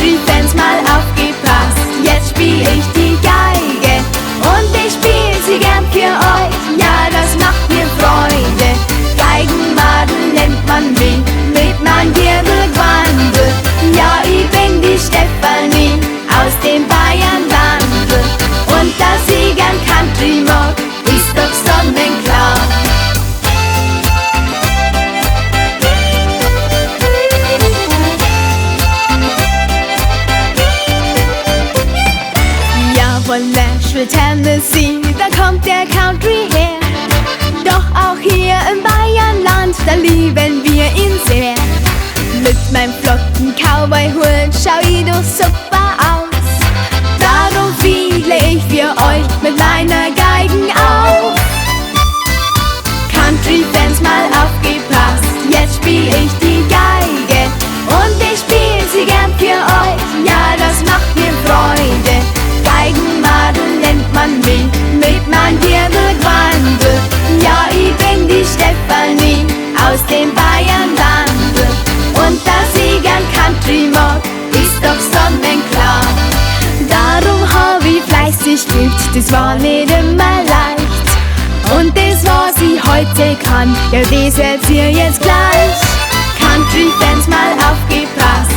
Country-Fans mal aufgepasst, jetzt spiel ich die Geige und ich spiel sie gern für euch, ja das macht mir Freude. Geigenmadel nennt man mich, mit mein Wirbelquandel, ja ich bin die Stefanie aus dem Bayernland und dass ich gern Country mag, ist doch sonnenklar. Von Nashville, Tennessee, da kommt der Country her. Doch auch hier im Bayernland, da lieben wir ihn sehr. Mit meinem flotten Cowboy-Hut schau ich doch super aus. Darum fiedle ich für euch mit meiner Geigen auf. Country-Fans mal aufgepasst, jetzt spiel ich die Geige und ich spiel sie gern für euch, ja das macht mir Freude. Geigenmadel nennt man mich, mit mein Wirbelquandel, ja ich bin die Stefanie aus dem Bayernland und dass ich gern Country mag, ist doch sonnenklar. Darum hab ich fleißig geübt, das war nicht immer leicht und das was ich heute kann, ja das erzähl jetzt gleich. Country-Fans mal aufgepasst,